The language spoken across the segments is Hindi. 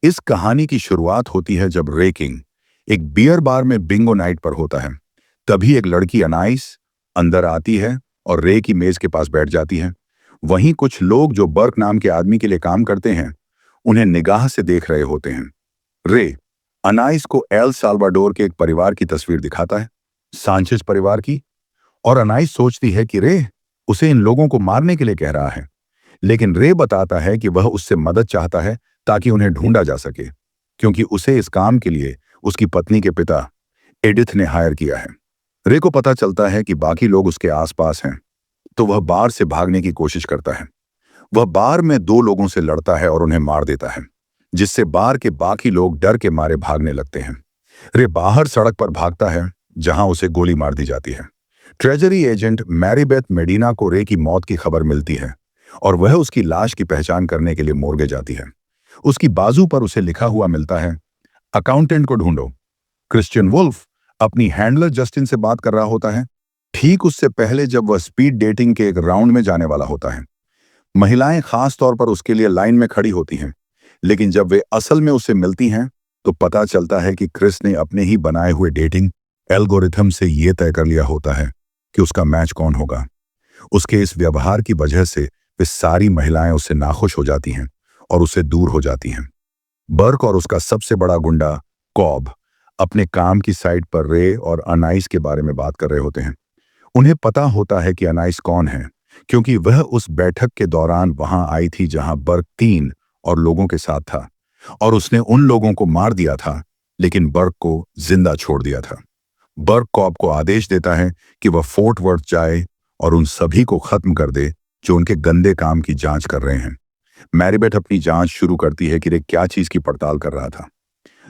इस कहानी की शुरुआत होती है जब रे किंग एक बियर बार में बिंगो नाइट पर होता है। तभी एक लड़की अनाइस अंदर आती है और रे की मेज के पास बैठ जाती है। वहीं कुछ लोग जो बर्क नाम के आदमी के लिए काम करते हैं उन्हें निगाह से देख रहे होते हैं। रे अनाइस को एल साल्वाडोर के एक परिवार की तस्वीर दिखाता है, सांचेज परिवार की। और अनाइस सोचती है कि रे उसे इन लोगों को मारने के लिए कह रहा है, लेकिन रे बताता है कि वह उससे मदद चाहता है ताकि उन्हें ढूंढा जा सके, क्योंकि उसे इस काम के लिए उसकी पत्नी के पिता एडिथ ने हायर किया है। रे को पता चलता है कि बाकी लोग उसके आसपास हैं, तो वह बार से भागने की कोशिश करता है। वह बार में दो लोगों से लड़ता है और उन्हें मार देता है, जिससे बार के बाकी लोग डर के मारे भागने लगते हैं। रे बाहर सड़क पर भागता है जहां उसे गोली मार दी जाती है। ट्रेजरी एजेंट मैरीबेथ मेडिना को रे की मौत की खबर मिलती है और वह उसकी लाश की पहचान करने के लिए मोर्गे जाती है। उसकी बाजू पर उसे लिखा हुआ मिलता है, अकाउंटेंट को ढूंढो। क्रिश्चियन वुल्फ अपनी हैंडलर जस्टिन से बात कर रहा होता है, ठीक उससे पहले जब वह स्पीड डेटिंग के एक राउंड में जाने वाला होता है। महिलाएं खास तौर पर उसके लिए लाइन में खड़ी होती हैं, लेकिन जब वे असल में उससे मिलती हैं तो पता चलता है कि क्रिस ने अपने ही बनाए हुए डेटिंग एल्गोरिथम से यह तय कर लिया होता है कि उसका मैच कौन होगा। उसके इस व्यवहार की वजह से वे सारी महिलाएं उससे नाखुश हो जाती हैं और उससे दूर हो जाती हैं। बर्क और उसका सबसे बड़ा गुंडा कॉब अपने काम की साइट पर रे और अनाइस के बारे में बात कर रहे होते हैं। उन्हें पता होता है कि अनाइस कौन है, क्योंकि वह उस बैठक के दौरान वहां आई थी जहां बर्क 3 और लोगों के साथ था, और उसने उन लोगों को मार दिया था लेकिन बर्क को जिंदा छोड़ दिया था। बर्क कॉब को आदेश देता है कि वह फोर्ट वर्थ जाए और उन सभी को खत्म कर दे जो उनके गंदे काम की जांच कर रहे हैं। मैरीबेथ अपनी जांच शुरू करती है कि रे क्या चीज की पड़ताल कर रहा था।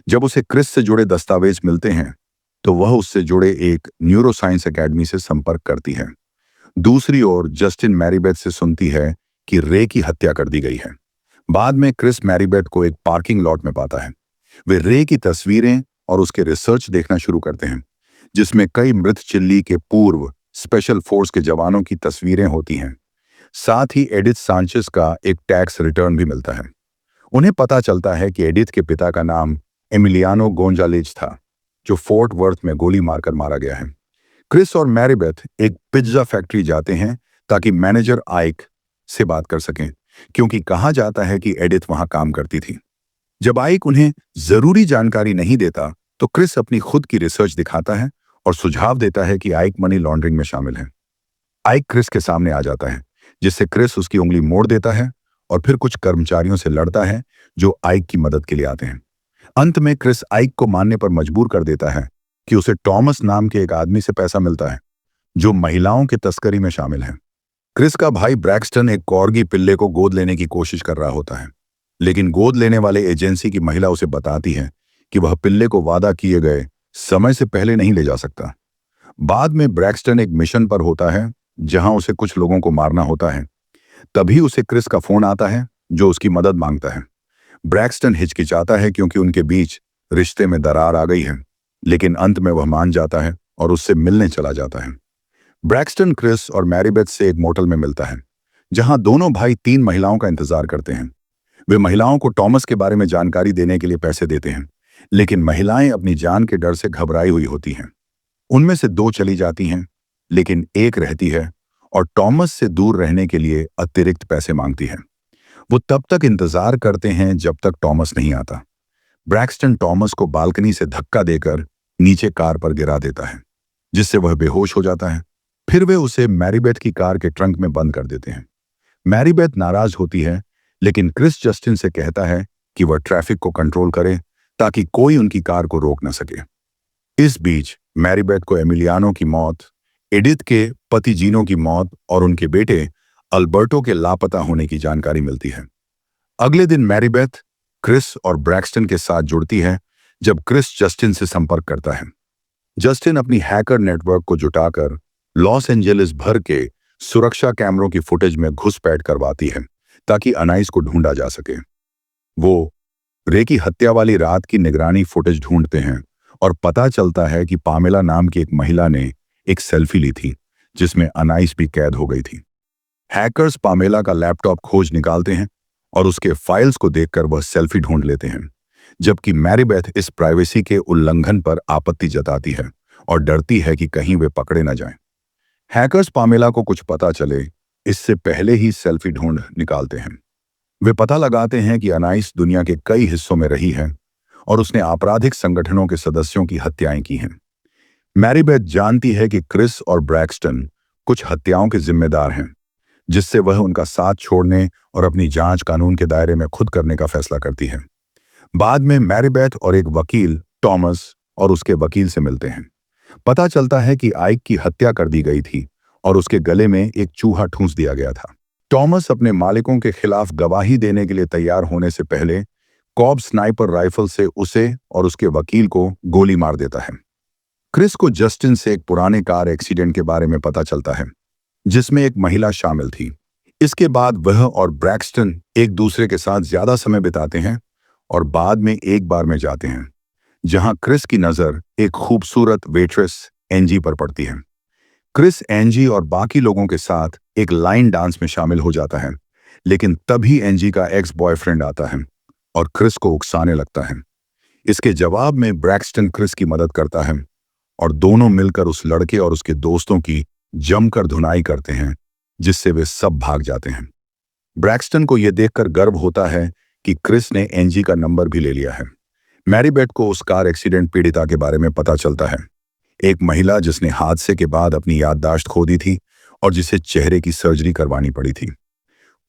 जब उसे क्रिस से जुड़े दस्तावेज मिलते हैं तो वह उससे जुड़े एक न्यूरोसाइंस एकेडमी से संपर्क करती है। दूसरी ओर जस्टिन मैरीबेथ से सुनती है कि रे की हत्या कर दी गई है। बाद में क्रिस मैरीबेथ को एक पार्किंग लॉट में पाता है। वे रे की तस्वीरें और उसके रिसर्च देखना शुरू करते हैं, जिसमें कई मृत चिल्ली के पूर्व स्पेशल फोर्स के जवानों की तस्वीरें होती हैं। साथ ही एडिथ सांचेज का एक टैक्स रिटर्न भी मिलता है। उन्हें पता चलता है कि एडिथ के पिता का नाम एमिलियानो गोंजालेज था, जो फोर्ट वर्थ में गोली मारकर मारा गया है। क्रिस और मैरीबेथ एक पिज्जा फैक्ट्री जाते हैं ताकि मैनेजर आइक से बात कर सकें, क्योंकि कहा जाता है कि एडिथ वहां काम करती थी। जब आइक उन्हें जरूरी जानकारी नहीं देता तो क्रिस अपनी खुद की रिसर्च दिखाता है और सुझाव देता है कि आइक मनी लॉन्ड्रिंग में शामिल है। आइक क्रिस के सामने आ जाता है, जिससे क्रिस उसकी उंगली मोड़ देता है और फिर कुछ कर्मचारियों से लड़ता है जो आइक की मदद के लिए आते हैं। अंत में क्रिस आइक को मानने पर मजबूर कर देता है कि उसे टॉमस नाम के एक आदमी से पैसा मिलता है जो महिलाओं के तस्करी में शामिल है। क्रिस का भाई ब्रैक्सटन एक कॉर्गी पिल्ले को गोद लेने की कोशिश कर रहा होता है, लेकिन गोद लेने वाले एजेंसी की महिला उसे बताती है कि वह पिल्ले को वादा किए गए समय से पहले नहीं ले जा सकता। बाद में ब्रैक्सटन एक मिशन पर होता है जहां उसे कुछ लोगों को मारना होता है। तभी उसे क्रिस का फोन आता है जो उसकी मदद मांगता है। ब्रैक्सटन हिचकिचाता है क्योंकि उनके बीच रिश्ते में दरार आ गई है, लेकिन अंत में वह मान जाता है और उससे मिलने चला जाता है। ब्रैक्सटन क्रिस और मैरीबेथ से एक मोटल में मिलता है जहां दोनों भाई 3 महिलाओं का इंतजार करते हैं। वे महिलाओं को टॉमस के बारे में जानकारी देने के लिए पैसे देते हैं, लेकिन महिलाएं अपनी जान के डर से घबराई हुई होती हैं। उनमें से 2 चली जाती हैं, लेकिन एक रहती है और टॉमस से दूर रहने के लिए अतिरिक्त पैसे मांगती है। वो तब तक इंतजार करते हैं जब तक टॉमस नहीं आता। ब्रैक्सटन टॉमस को बालकनी से धक्का देकर नीचे कार पर गिरा देता है, जिससे वह बेहोश हो जाता है। फिर वे उसे मैरीबेथ की कार के ट्रंक में बंद कर देते हैं। मैरीबेथ नाराज होती है, लेकिन क्रिस जस्टिन से कहता है कि वह ट्रैफिक को कंट्रोल करे ताकि कोई उनकी कार को रोक न सके। इस बीच मैरीबेथ को एमिलियानो की मौत, एडिथ के पति जीनो की मौत और उनके बेटे अल्बर्टो के लापता होने की जानकारी मिलती है। अगले दिन मैरीबेथ क्रिस और ब्रैक्सटन के साथ जुड़ती है जब क्रिस जस्टिन से संपर्क करता है। जस्टिन अपनी हैकर नेटवर्क को जुटाकर लॉस एंजेलिस भर के सुरक्षा कैमरों की फुटेज में घुसपैठ करवाती है ताकि अनाइस को ढूंढा जा सके। वो रे की हत्या वाली रात की निगरानी फुटेज ढूंढते हैं और पता चलता है कि पामेला नाम की एक महिला ने एक सेल्फी ली थी जिसमें अनाइस भी कैद हो गई थी। हैकर्स पामेला का लैपटॉप खोज निकालते हैं और उसके फाइल्स को देखकर वह सेल्फी ढूंढ लेते हैं। जबकि मैरीबेथ इस प्राइवेसी के उल्लंघन पर आपत्ति जताती है और डरती है कि कहीं वे पकड़े न जाएं। हैकर्स पामेला को कुछ पता चले इससे पहले ही सेल्फी ढूंढ निकालते हैं। वे पता लगाते हैं कि अनाइस दुनिया के कई हिस्सों में रही है और उसने आपराधिक संगठनों के सदस्यों की हत्याएं की हैं। मैरीबेथ जानती है कि क्रिस और ब्रैक्सटन कुछ हत्याओं के जिम्मेदार हैं, जिससे वह उनका साथ छोड़ने और अपनी जांच कानून के दायरे में खुद करने का फैसला करती है। बाद में मैरीबेथ और एक वकील टॉमस और उसके वकील से मिलते हैं। पता चलता है कि आइक की हत्या कर दी गई थी और उसके गले में एक चूहा ठूंस दिया गया था। टॉमस अपने मालिकों के खिलाफ गवाही देने के लिए तैयार होने से पहले कॉब स्नाइपर राइफल से उसे और उसके वकील को गोली मार देता है। क्रिस को जस्टिन से एक पुराने कार एक्सीडेंट के बारे में पता चलता है, जिसमें एक महिला शामिल थी। इसके बाद वह और ब्रैक्सटन एक दूसरे के साथ ज्यादा समय बिताते हैं और बाद में एक बार में जाते हैं, जहां क्रिस की नजर एक खूबसूरत वेट्रेस एंजी पर पड़ती है। क्रिस एंजी और बाकी लोगों के साथ एक लाइन डांस में शामिल हो जाता है, लेकिन तभी एंजी का एक्स बॉयफ्रेंड आता है और क्रिस को उकसाने लगता है। इसके जवाब में ब्रैक्सटन क्रिस की मदद करता है और दोनों मिलकर उस लड़के और उसके दोस्तों की जमकर धुनाई करते हैं, जिससे वे सब भाग जाते हैं। ब्रैक्सटन को यह देखकर गर्व होता है कि क्रिस ने एंजी का नंबर भी ले लिया है। मैरीबेथ को उस कार एक्सीडेंट पीड़िता के बारे में पता चलता है, एक महिला जिसने हादसे के बाद अपनी याददाश्त खो दी थी और जिसे चेहरे की सर्जरी करवानी पड़ी थी।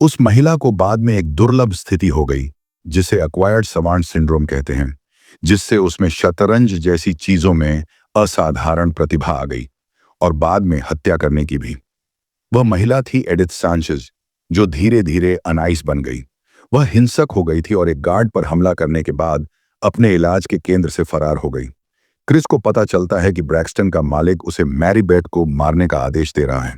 उस महिला को बाद में एक दुर्लभ स्थिति हो गई, जिसे एक्वायर्ड सवांट सिंड्रोम कहते हैं, जिससे उसमें शतरंज जैसी चीजों में असाधारण प्रतिभा आ गई और बाद में हत्या करने की भी। वह महिला थी एडिथ सांचेज, जो धीरे धीरे अनाइस बन गई। वह हिंसक हो गई थी और एक गार्ड पर हमला करने के बाद अपने इलाज के केंद्र से फरार हो गई। क्रिस को पता चलता है कि ब्रैक्सटन का मालिक उसे मैरीबेथ को मारने का आदेश दे रहा है।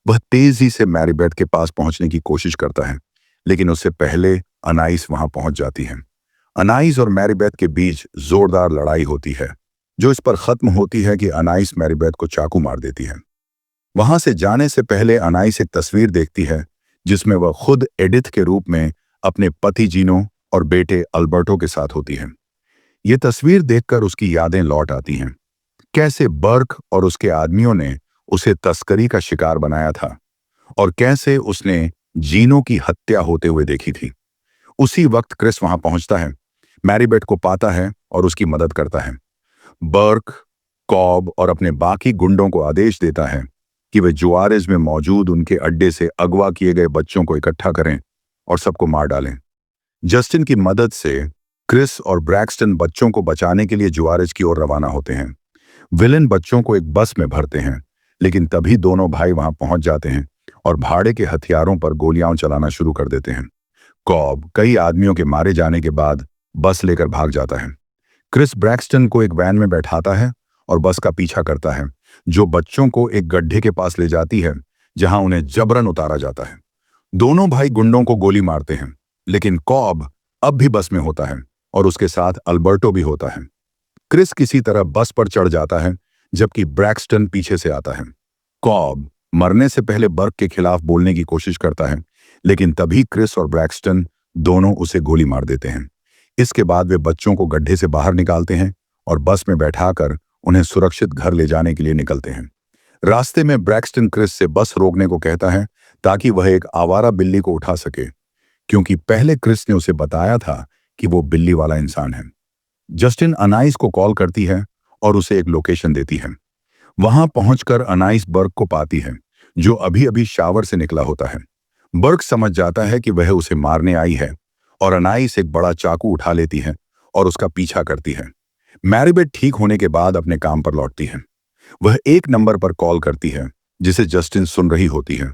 वह तेजी से मैरीबेथ के पास पहुंचने की कोशिश करता है, लेकिन उससे पहले अनाइस वहां पहुंच जाती है। अनाइस और मैरीबेथ के बीच जोरदार लड़ाई होती है, जो इस पर खत्म होती है कि अनाइस मैरीबेथ को चाकू मार देती है। वहां से जाने से पहले अनाइस एक तस्वीर देखती है, जिसमें वह खुद एडिथ के रूप में अपने पति जीनो और बेटे अल्बर्टो के साथ होती है। ये तस्वीर देखकर उसकी यादें लौट आती हैं, कैसे बर्क और उसके आदमियों ने उसे तस्करी का शिकार बनाया था और कैसे उसने जीनो की हत्या होते हुए देखी थी। उसी वक्त क्रिस वहां पहुंचता है, मैरीबेथ को पाता है और उसकी मदद करता है। बर्क, कॉब और अपने बाकी गुंडों को आदेश देता है कि वे जुआरेज में मौजूद उनके अड्डे से अगवा किए गए बच्चों को इकट्ठा करें और सबको मार डालें। जस्टिन की मदद से क्रिस और ब्रैक्सटन बच्चों को बचाने के लिए जुआरेज की ओर रवाना होते हैं। विलेन बच्चों को एक बस में भरते हैं, लेकिन तभी दोनों भाई वहां पहुंच जाते हैं और भाड़े के हथियारों पर गोलियां चलाना शुरू कर देते हैं। कॉब कई आदमियों के मारे जाने के बाद बस लेकर भाग जाता है। क्रिस ब्रैक्सटन को एक वैन में बैठाता है और बस का पीछा करता है, जो बच्चों को एक गड्ढे के पास ले जाती है, जहां उन्हें जबरन उतारा जाता है। दोनों भाई गुंडों को गोली मारते हैं, लेकिन कॉब अब भी बस में होता है और उसके साथ अल्बर्टो भी होता है। क्रिस किसी तरह बस पर चढ़ जाता है, जबकि ब्रैक्सटन पीछे से आता है। कॉब मरने से पहले बर्क के खिलाफ बोलने की कोशिश करता है, लेकिन तभी क्रिस और ब्रैक्सटन दोनों उसे गोली मार देते हैं। इसके बाद वे बच्चों को गड्ढे से बाहर निकालते हैं और बस में बैठाकर उन्हें सुरक्षित घर ले जाने के लिए निकलते हैं। रास्ते में ब्रैक्सटन क्रिस से बस रोकने को कहता है ताकि वह एक आवारा बिल्ली को उठा सके, क्योंकि पहले क्रिस ने उसे बताया था कि वो बिल्ली वाला इंसान है। जस्टिन अनाइस को कॉल करती है और उसे एक लोकेशन देती है। वहां पहुंचकर अनाइस बर्क को पाती है, जो अभी अभी शावर से निकला होता है। बर्क समझ जाता है कि वह उसे मारने आई है और अनाइस एक बड़ा चाकू उठा लेती है और उसका पीछा करती है। मैरीबेथ ठीक होने के बाद अपने काम पर लौटती है। वह एक नंबर पर कॉल करती है, जिसे जस्टिन सुन रही होती है,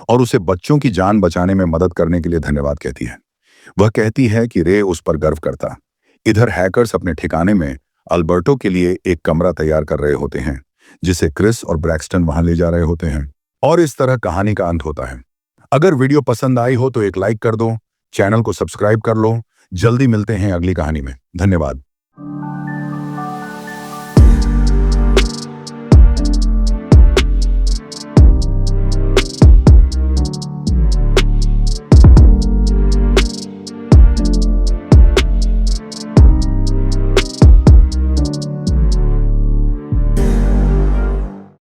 और उसे बच्चों की जान बचाने में मदद करने के लिए धन्यवाद कहती है। वह कहती है कि रे उस पर गर्व करता। इधर हैकर्स अपने ठिकाने में अल्बर्टो के लिए एक कमरा तैयार कर रहे होते हैं, जिसे क्रिस और ब्रैक्सटन वहां ले जा रहे होते हैं, और इस तरह कहानी का अंत होता है। अगर वीडियो पसंद आई हो तो एक लाइक कर दो, चैनल को सब्सक्राइब कर लो। जल्दी मिलते हैं अगली कहानी में। धन्यवाद।